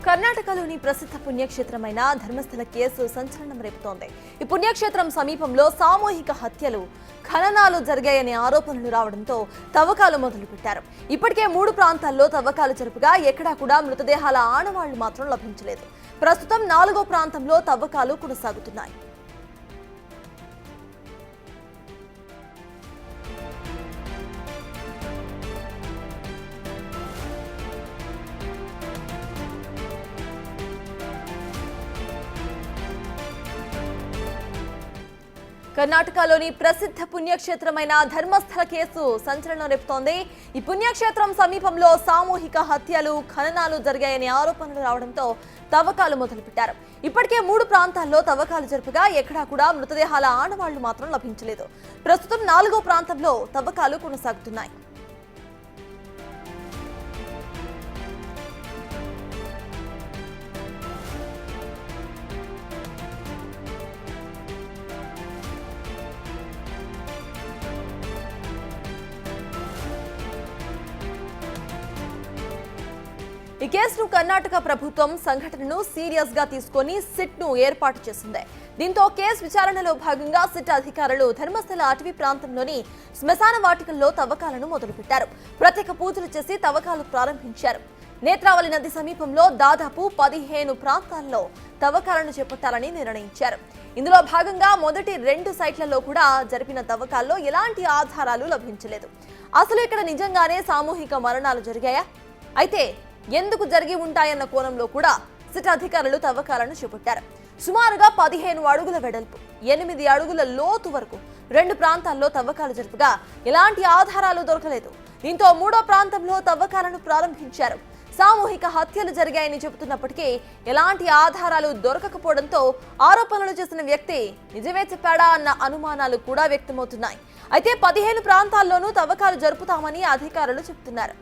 కర్ణాటకలోని ప్రసిద్ధ పుణ్యక్షేత్రమైన ధర్మస్థల కేసు సంచలనం రేపుతోంది. ఈ పుణ్యక్షేత్రం సమీపంలో సామూహిక హత్యలు, ఖననాలు జరిగాయనే ఆరోపణలు రావడంతో తవ్వకాలు మొదలుపెట్టారు. ఇప్పటికే 3 ప్రాంతాల్లో తవ్వకాలు జరుపుగా ఎక్కడా కూడా మృతదేహాల ఆనవాళ్లు మాత్రం లభించలేదు. ప్రస్తుతం 4వ ప్రాంతంలో తవ్వకాలు కొనసాగుతున్నాయి. కర్ణాటకలోని ప్రసిద్ధ పుణ్యక్షేత్రమైన ధర్మస్థల కేసు సంచలనం రేపుతోంది. ఈ పుణ్యక్షేత్రం సమీపంలో సామూహిక హత్యలు, ఖననాలు జరిగాయనే ఆరోపణలు రావడంతో తవ్వకాలు మొదలుపెట్టారు. ఇప్పటికే 3 ప్రాంతాల్లో తవ్వకాలు జరుపుగా ఎక్కడా కూడా మృతదేహాల ఆనవాళ్లు మాత్రం లభించలేదు. ప్రస్తుతం 4వ ప్రాంతంలో తవ్వకాలు కొనసాగుతున్నాయి. ఈ కేసును కర్ణాటక ప్రభుత్వం సంఘటనను సీరియస్ గా తీసుకొని సిట్ ను ఏర్పాటు చేసింది. దీంతో కేసు విచారణలో భాగంగా సిట్ అధికారులు ధర్మస్థల అటవీ ప్రాంతంలోని శ్మశాన వాటికల్లో తవ్వకాలను మొదలుపెట్టారు. ప్రత్యేక పూజలు చేసి తవ్వకాలు ప్రారంభించారు. నేత్రావళి నది సమీపంలో దాదాపు 15 ప్రాంతాల్లో తవ్వకాలను చేపట్టాలని నిర్ణయించారు. ఇందులో భాగంగా మొదటి 2 సైట్లలో కూడా జరిపిన తవ్వకాల్లో ఎలాంటి ఆధారాలు లభించలేదు. అసలు ఇక్కడ నిజంగానే సామూహిక మరణాలు జరిగాయా? అయితే ఎందుకు జరిగి ఉంటాయన్న కోణంలో కూడా సిట్ అధికారులు తవ్వకాలను చేపట్టారు. సుమారుగా 15 అడుగుల వెడల్పు, 8 అడుగుల లోతు వరకు 2 ప్రాంతాల్లో తవ్వకాలు జరుపుగా ఎలాంటి ఆధారాలు దొరకలేదు. దీంతో 3వ ప్రాంతంలో తవ్వకాలను ప్రారంభించారు. సామూహిక హత్యలు జరిగాయని చెబుతున్నప్పటికీ ఎలాంటి ఆధారాలు దొరకకపోవడంతో ఆరోపణలు చేసిన వ్యక్తి నిజమే చెప్పాడా అన్న అనుమానాలు కూడా వ్యక్తమవుతున్నాయి. అయితే 15 ప్రాంతాల్లోనూ తవ్వకాలు జరుపుతామని అధికారులు చెబుతున్నారు.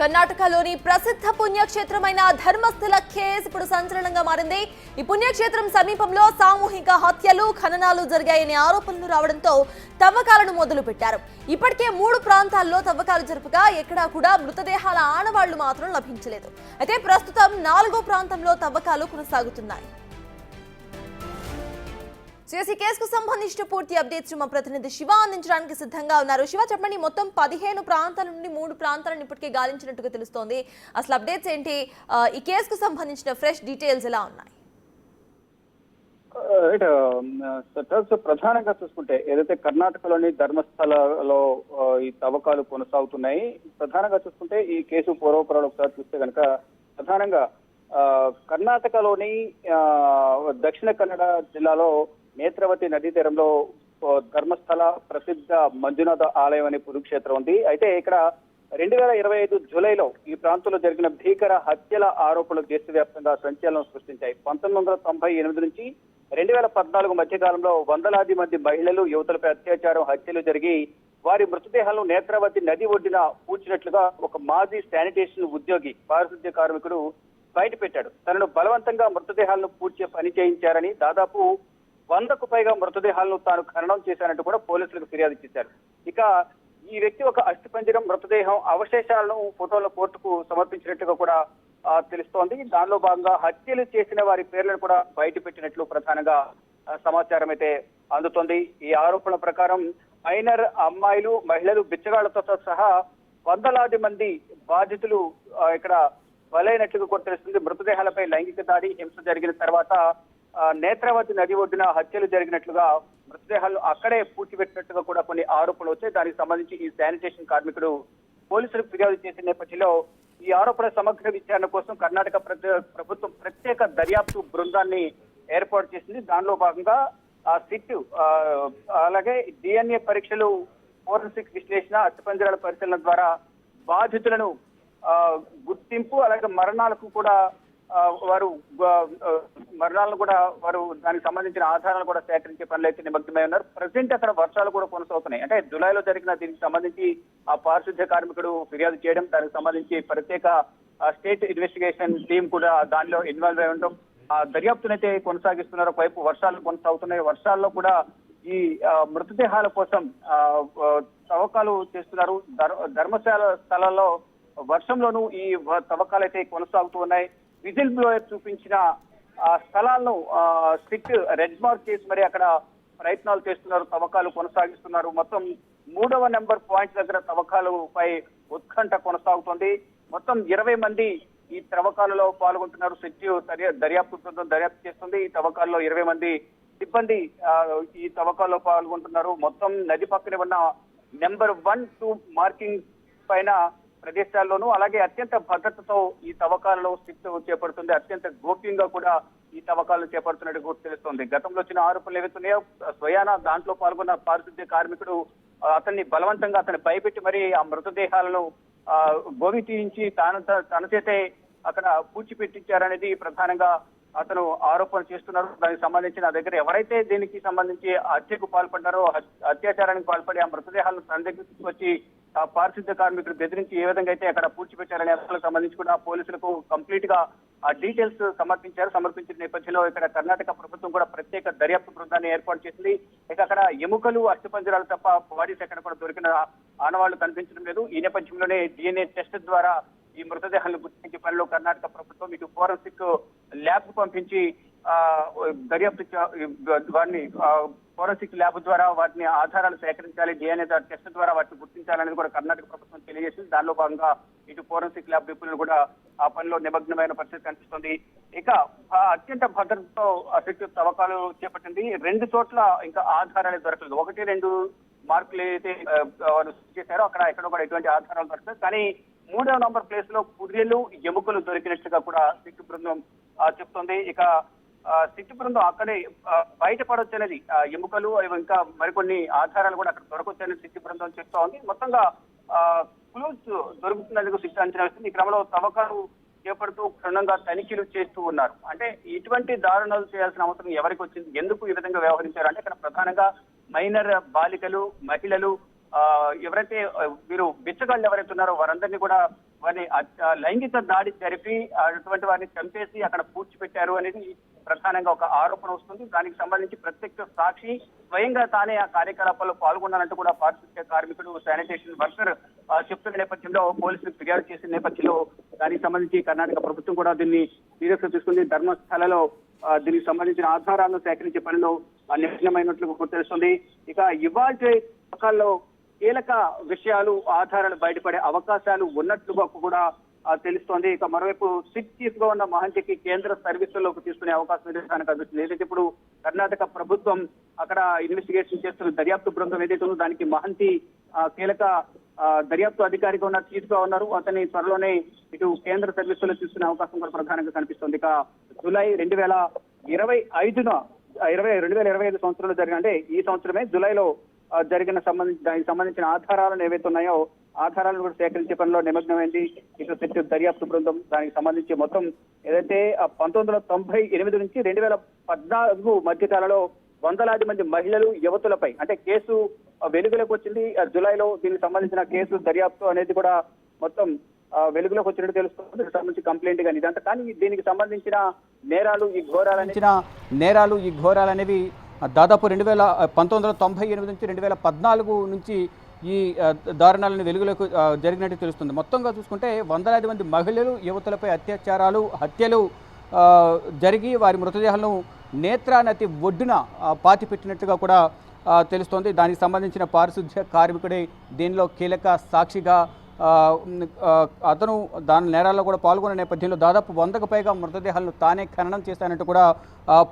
కర్ణాటకలోని ప్రసిద్ధ పుణ్యక్షేత్రమైన ధర్మస్థల కేసు ఇప్పుడు సంచలనంగా మారింది. ఈ పుణ్యక్షేత్రం సమీపంలో సామూహిక హత్యలు, ఖననాలు జరిగాయనే ఆరోపణలు రావడంతో తవ్వకాలను మొదలుపెట్టారు. ఇప్పటికే 3 ప్రాంతాల్లో తవ్వకాలు జరుపుగా ఎక్కడా కూడా మృతదేహాల ఆనవాళ్లు మాత్రం లభించలేదు. అయితే ప్రస్తుతం 4వ ప్రాంతంలో తవ్వకాలు కొనసాగుతున్నాయి. ఈ కేసుకు సంబంధించిన పూర్తి అప్డేట్స్ మా ప్రతినిధి శివ అందించడానికి సిద్ధంగా ఉన్నారు. శివ, చెప్పండి, మొత్తం 15 ప్రాంతాల నుండి 3 ప్రాంతాలను ఇప్పటికే గాలించినట్టుగా తెలుస్తోంది. అసలు అప్డేట్స్ ఏంటి? ఈ కేసుకు సంబంధించిన ఫ్రెష్ డీటెయిల్స్ ఎలా ఉన్నాయి? ప్రధానంగా చూసుకుంటే ఏదైతే కర్ణాటకలోని ధర్మస్థలలో ఈ తవ్వకాలు కొనసాగుతున్నాయి. ప్రధానంగా చూసుకుంటే ఈ కేసు పూర్వపరాలు ఒకసారి చూస్తే కనుక ప్రధానంగా కర్ణాటకలోని దక్షిణ కన్నడ జిల్లాలో నేత్రవతి నదీ తీరంలో ధర్మస్థల ప్రసిద్ధ మంజునాథ ఆలయం అనే పుణ్యక్షేత్రం ఉంది. అయితే ఇక్కడ 2025 జూలైలో ఈ ప్రాంతంలో జరిగిన భీకర హత్యల ఆరోపణలు దేశవ్యాప్తంగా సంచలనం సృష్టించాయి. 1998 నుంచి 2014 మధ్య కాలంలో వందలాది మంది మహిళలు, యువతులపై అత్యాచారం, హత్యలు జరిగి వారి మృతదేహాలను నేత్రవతి నది ఒడ్డున పూడ్చినట్లుగా ఒక మాజీ శానిటేషన్ ఉద్యోగి, పారిశుద్ధ్య కార్మికుడు బయటపెట్టాడు. తనను బలవంతంగా మృతదేహాలను పూడ్చే పని చేయించారని, దాదాపు 100కు పైగా మృతదేహాలను తాను ఖననం చేశానంటూ కూడా పోలీసులకు ఫిర్యాదు చేశారు. ఇక ఈ వ్యక్తి ఒక అస్థిపంజరం, మృతదేహం అవశేషాలను ఫోటోల కోర్టుకు సమర్పించినట్టుగా కూడా తెలుస్తోంది. దానిలో భాగంగా హత్యలు చేసిన వారి పేర్లను కూడా బయట పెట్టినట్లు ప్రధానంగా సమాచారం అయితే అందుతోంది. ఈ ఆరోపణల ప్రకారం మైనర్ అమ్మాయిలు, మహిళలు, బిచ్చగాళ్లతో సహా వందలాది మంది బాధితులు ఇక్కడ బలైనట్లుగా కూడా తెలుస్తుంది. మృతదేహాలపై లైంగిక దాడి, హింస జరిగిన తర్వాత నేత్రవతి నది ఒడ్డున హత్యలు జరిగినట్లుగా మృతదేహాలను అక్కడే పూడ్చిపెట్టినట్టుగా కూడా కొన్ని ఆరోపణలు వచ్చాయి. దానికి సంబంధించి ఈ శానిటేషన్ కార్మికుడు పోలీసులకు ఫిర్యాదు చేసిన నేపథ్యంలో ఈ ఆరోపణల సమగ్ర విచారణ కోసం కర్ణాటక ప్రభుత్వం ప్రత్యేక దర్యాప్తు బృందాన్ని ఏర్పాటు చేసింది. దానిలో భాగంగా సిట్, అలాగే DNA పరీక్షలు, ఫోరెన్సిక్ విశ్లేషణ, అస్థిపంజరాల పరిశీలన ద్వారా బాధితులను గుర్తింపు, అలాగే మరణాలకు కూడా వారు మరణాలను కూడా వారు దానికి సంబంధించిన ఆధారాలు కూడా సేకరించే పనులు అయితే నిమగ్నమై ఉన్నారు. ప్రజెంట్ అక్కడ వర్షాలు కూడా కొనసాగుతున్నాయి. అంటే జూలైలో జరిగిన దీనికి సంబంధించి ఆ పారిశుద్ధ్య కార్మికుడు ఫిర్యాదు చేయడం, దానికి సంబంధించి ప్రత్యేక స్టేట్ ఇన్వెస్టిగేషన్ టీం కూడా దానిలో ఇన్వాల్వ్ అయి ఉండడం, ఆ దర్యాప్తునైతే కొనసాగిస్తున్నారు. ఒకవైపు వర్షాలు కొనసాగుతున్నాయి. వర్షాల్లో కూడా ఈ మృతదేహాల కోసం తవ్వకాలు చేస్తున్నారు. ధర్మశాల స్థలాల్లో వర్షంలోనూ ఈ తవ్వకాలు అయితే కొనసాగుతూ ఉన్నాయి. విజిల్ బ్లోయర్ చూపించిన స్థలాలను సిట్ రెడ్ మార్క్ చేసి మరి అక్కడ ప్రయత్నాలు చేస్తున్నారు, తవ్వకాలు కొనసాగిస్తున్నారు. మొత్తం 3వ నెంబర్ పాయింట్ దగ్గర తవ్వకాలపై ఉత్కంఠ కొనసాగుతోంది. మొత్తం 20 మంది ఈ తవ్వకాలలో పాల్గొంటున్నారు. సిట్ దర్యాప్తు బృందం దర్యాప్తు చేస్తుంది. ఈ తవ్వకాల్లో 20 మంది సిబ్బంది ఈ తవ్వకాల్లో పాల్గొంటున్నారు. మొత్తం నది పక్కనే ఉన్న నెంబర్ 1, 2 మార్కింగ్ పైన ప్రదేశాల్లోనూ అలాగే అత్యంత భద్రతతో ఈ తవ్వకాలలో సిట్ చేపడుతుంది. అత్యంత గోప్యంగా కూడా ఈ తవ్వకాలను చేపడుతున్నట్టు కూడా తెలుస్తోంది. గతంలో వచ్చిన ఆరోపణలు ఏవైతున్నాయో స్వయాన దాంట్లో పాల్గొన్న పారిశుద్ధ్య కార్మికుడు అతన్ని బలవంతంగా అతన్ని భయపెట్టి మరి ఆ మృతదేహాలను గోవి తీయించి తన చేతే అక్కడ పూడ్చిపెట్టించారనేది ప్రధానంగా అతను ఆరోపణ చేస్తున్నారు. దానికి సంబంధించి నా దగ్గర ఎవరైతే దీనికి సంబంధించి హత్యకు పాల్పడ్డారో, అత్యాచారానికి పాల్పడి ఆ మృతదేహాలను తన దగ్గర తీసుకొచ్చి ఆ పారిశుద్ధ్య కార్మికులు బెదిరించి ఏ విధంగా అయితే అక్కడ పూడ్చిపెట్టారనే అంశాలకు సంబంధించి కూడా పోలీసులకు కంప్లీట్ గా ఆ డీటెయిల్స్ సమర్పించిన నేపథ్యంలో ఇక్కడ కర్ణాటక ప్రభుత్వం కూడా ప్రత్యేక దర్యాప్తు బృందాన్ని ఏర్పాటు చేసింది. ఇక అక్కడ ఎముకలు, అస్థిపంజరాలు తప్ప బాడీస్ ఎక్కడ కూడా దొరికిన ఆనవాళ్లు కనిపించడం లేదు. ఈ నేపథ్యంలోనే DNA టెస్ట్ ద్వారా ఈ మృతదేహాలను గుర్తించే పనిలో కర్ణాటక ప్రభుత్వం ఇటు ఫోరెన్సిక్ ల్యాబ్ కు పంపించి దర్యాప్తు వారిని ఫోరెన్సిక్ ల్యాబ్ ద్వారా వాటిని ఆధారాలు సేకరించాలి, DNA టెస్ట్ ద్వారా వాటిని గుర్తించాలనేది కూడా కర్ణాటక ప్రభుత్వం తెలియజేసింది. దానిలో భాగంగా ఇటు ఫోరెన్సిక్ ల్యాబ్ నిపుణులు కూడా ఆ పనిలో నిమగ్నమైన పరిస్థితి కనిపిస్తుంది. ఇక అత్యంత భద్రతతో సిట్ తవ్వకాలు చేపట్టింది. 2 చోట్ల ఇంకా ఆధారాలు దొరకలేదు. 1, 2 మార్కులు ఏదైతే వారు చేశారో అక్కడ ఎక్కడ కూడా ఎటువంటి ఆధారాలు దొరకలేదు. కానీ 3వ నంబర్ ప్లేస్ లో పుర్రెలు, ఎముకలు దొరికినట్టుగా కూడా సిట్ బృందం చెప్తోంది. ఇక సిట్ బృందం అక్కడే బయటపడొచ్చనేది, ఎముకలు ఇంకా మరికొన్ని ఆధారాలు కూడా అక్కడ దొరకొచ్చనేది సిట్ బృందం చెప్తా ఉంది. మొత్తంగా క్లూస్ దొరుకుతున్నందుకు సిట్ అంచనా వేస్తుంది. ఈ క్రమంలో తవ్వకాలు చేపడుతూ క్షుణ్ణంగా తనిఖీలు చేస్తూ ఉన్నారు. అంటే ఇటువంటి దారుణాలు చేయాల్సిన అవసరం ఎవరికి వచ్చింది, ఎందుకు ఈ విధంగా వ్యవహరించారు అంటే ఇక్కడ ప్రధానంగా మైనర్ బాలికలు, మహిళలు, ఎవరైతే వీరు బిచ్చగాళ్ళు ఎవరైతే ఉన్నారో వారందరినీ కూడా వారిని లైంగిక దాడి జరిపి అటువంటి వారిని చంపేసి అక్కడ పూడ్చిపెట్టారు అనేది ప్రధానంగా ఒక ఆరోపణ వస్తుంది. దానికి సంబంధించి ప్రత్యక్ష సాక్షి స్వయంగా తానే ఆ కార్యకలాపాల్లో పాల్గొన్నానంటూ కూడా పారిశుద్ధ్య కార్మికుడు, శానిటేషన్ వర్కర్ చెప్తున్న నేపథ్యంలో పోలీసులు ఫిర్యాదు చేసిన నేపథ్యంలో దానికి సంబంధించి కర్ణాటక ప్రభుత్వం కూడా దీన్ని సీరియస్ గా తీసుకుంది. ధర్మస్థలలో దీనికి సంబంధించిన ఆధారాలను సేకరించే పనిలో నిమగ్నమైనట్లు తెలుస్తుంది. ఇక ఇవాల్టి పథకాల్లో కీలక విషయాలు, ఆధారాలు బయటపడే అవకాశాలు ఉన్నట్లుగా కూడా తెలుస్తోంది. ఇక మరోవైపు సిట్ చీఫ్ గా ఉన్న మహంతికి కేంద్ర సర్వీసుల్లోకి తీసుకునే అవకాశం కనిపిస్తుంది. ఏదైతే ఇప్పుడు కర్ణాటక ప్రభుత్వం అక్కడ ఇన్వెస్టిగేషన్ చేస్తున్న దర్యాప్తు బృందం ఏదైతే ఉందో దానికి మహంతి కీలక దర్యాప్తు అధికారిగా ఉన్నారు, చీఫ్ గా ఉన్నారు. అతని త్వరలోనే ఇటు కేంద్ర సర్వీసుల్లో తీసుకునే అవకాశం కూడా ప్రధానంగా కనిపిస్తుంది. ఇక జూలై 2025 సంవత్సరంలో జరిగిన, అంటే ఈ సంవత్సరమే జూలైలో దానికి సంబంధించిన ఆధారాలను ఏవైతే ఉన్నాయో ఆధారాలను కూడా సేకరించే పనిలో నిమగ్నమైంది ఇటు సిట్ దర్యాప్తు బృందం. దానికి సంబంధించి మొత్తం ఏదైతే 1998 నుంచి 2014 మధ్య కాలంలో వందలాది మంది మహిళలు, యువతులపై అంటే కేసు వెలుగులోకి వచ్చింది. జూలైలో దీనికి సంబంధించిన కేసు దర్యాప్తు అనేది కూడా మొత్తం వెలుగులోకి వచ్చినట్టు తెలుస్తుంది. దీనికి సంబంధించి కంప్లైంట్ కానీ ఇదంతా, కానీ దీనికి సంబంధించిన నేరాలు, ఈ ఘోరాలు అనేవి దాదాపు 1998 నుంచి 2014 నుంచి ఈ దారుణాలను వెలుగులోకి జరిగినట్టు తెలుస్తుంది. మొత్తంగా చూసుకుంటే వందలాది మంది మహిళలు, యువతులపై అత్యాచారాలు, హత్యలు జరిగి వారి మృతదేహాలను నేత్రా నది ఒడ్డున పాతిపెట్టినట్టుగా కూడా తెలుస్తోంది. దానికి సంబంధించిన పారిశుద్ధ్య కార్మికుడే దీనిలో కీలక సాక్షిగా అతను దాని నేరాల్లో కూడా పాల్గొన్న నేపథ్యంలో దాదాపు 100కు పైగా మృతదేహాలను తానే ఖననం చేశానంటూ కూడా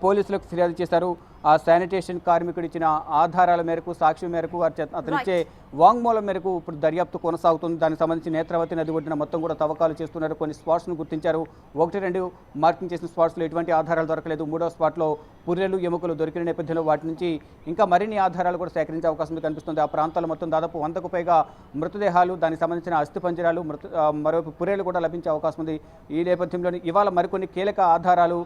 పోలీసులకు ఫిర్యాదు చేశారు. ఆ శానిటేషన్ కార్మికుడు ఇచ్చిన ఆధారాల మేరకు సాక్ష్యం మేరకు అతనిచ్చే వాంగ్మూలం మేరకు ఇప్పుడు దర్యాప్తు కొనసాగుతుంది. దానికి సంబంధించి నేత్రావతి నది ఒడ్డున మొత్తం కూడా తవ్వకాలు చేస్తున్నారు. కొన్ని స్పాట్స్ను గుర్తించారు. 1-2 మార్కింగ్ చేసిన స్పాట్స్లో ఎటువంటి ఆధారాలు దొరకలేదు. 3వ స్పాట్లో పుర్రెలు ఎముకలు దొరికిన నేపథ్యంలో వాటి నుంచి ఇంకా మరిన్ని ఆధారాలు కూడా సేకరించే అవకాశం కనిపిస్తుంది. ఆ ప్రాంతాల్లో మొత్తం దాదాపు 100కు పైగా మృతదేహాలు, దానికి సంబంధించిన అస్థిపంజరాలు, మరోవైపు పుర్రెలు కూడా లభించే అవకాశం ఉంది. ఈ నేపథ్యంలోనే ఇవాళ మరికొన్ని కీలక ఆధారాలు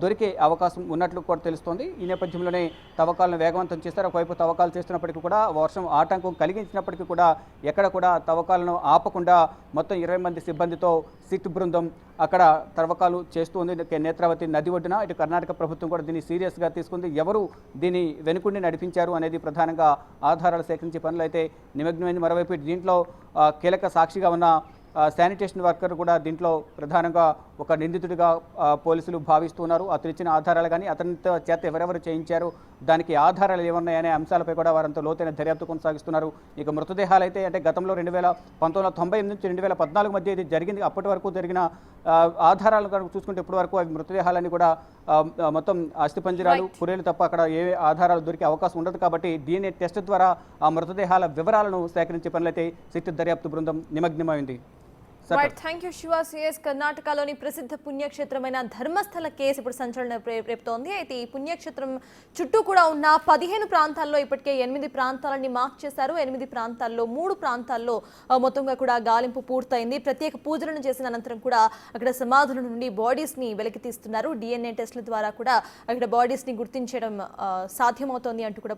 దొరికే అవకాశం ఉన్నట్లు కూడా తెలుస్తోంది. ఈ నేపథ్యంలోనే తవ్వకాలను వేగవంతం చేస్తారు. ఒకవైపు తవ్వకాలు చేస్తున్నప్పటికీ కూడా వర్షం ఆటంకం కలిగించినప్పటికీ కూడా ఎక్కడ కూడా తవ్వకాలను ఆపకుండా మొత్తం 20 మంది సిబ్బందితో సిట్ బృందం అక్కడ తవ్వకాలు చేస్తుంది. నేత్రావతి నది ఒడ్డున ఇటు కర్ణాటక ప్రభుత్వం కూడా దీన్ని సీరియస్గా తీసుకుంది. ఎవరు దీన్ని వెనుకుండి నడిపించారు అనేది ప్రధానంగా ఆధారాలు సేకరించే పనులు అయితే నిమగ్నమైంది. మరోవైపు దీంట్లో కీలక సాక్షిగా ఉన్న శానిటేషన్ వర్కర్ కూడా దీంట్లో ప్రధానంగా ఒక నిందితుడిగా పోలీసులు భావిస్తున్నారు. అతను ఇచ్చిన ఆధారాలు కానీ అతనితో చేత ఎవరెవరు చేయించారు, దానికి ఆధారాలు ఏమున్నాయనే అంశాలపై కూడా వారంతా లోతైన దర్యాప్తు కొనసాగిస్తున్నారు. ఇక మృతదేహాలు అయితే అంటే గతంలో 1998 నుంచి 2014 మధ్య ఇది జరిగింది. అప్పటి వరకు జరిగిన ఆధారాలు కనుక చూసుకుంటే ఇప్పటి వరకు అవి మృతదేహాలన్నీ కూడా మొత్తం అస్థిపంజరాలు, పుర్రెలు తప్ప అక్కడ ఏ ఆధారాలు దొరికే అవకాశం ఉండదు. కాబట్టి DNA టెస్ట్ ద్వారా ఆ మృతదేహాల వివరాలను సేకరించే పనులైతే సిట్ దర్యాప్తు బృందం నిమగ్నమైంది. Thank you Siva. సిఎస్ కర్ణాటకలోని ప్రసిద్ధ పుణ్యక్షేత్రమైన ధర్మస్థల కేసు ఇప్పుడు సంచలనం రేపుతోంది. అయితే ఈ పుణ్యక్షేత్రం చుట్టూ కూడా ఉన్న 15 ప్రాంతాల్లో ఇప్పటికే 8 ప్రాంతాలని మార్క్ చేశారు. 8 ప్రాంతాల్లో 3 ప్రాంతాల్లో మొత్తంగా కూడా గాలింపు పూర్తయింది. ప్రత్యేక పూజలను చేసిన అనంతరం కూడా అక్కడ సమాధుల నుండి బాడీస్ ని వెలికి తీస్తున్నారు. DNA టెస్టుల ద్వారా కూడా అక్కడ బాడీస్ ని గుర్తించడం సాధ్యమవుతోంది అంటూ కూడా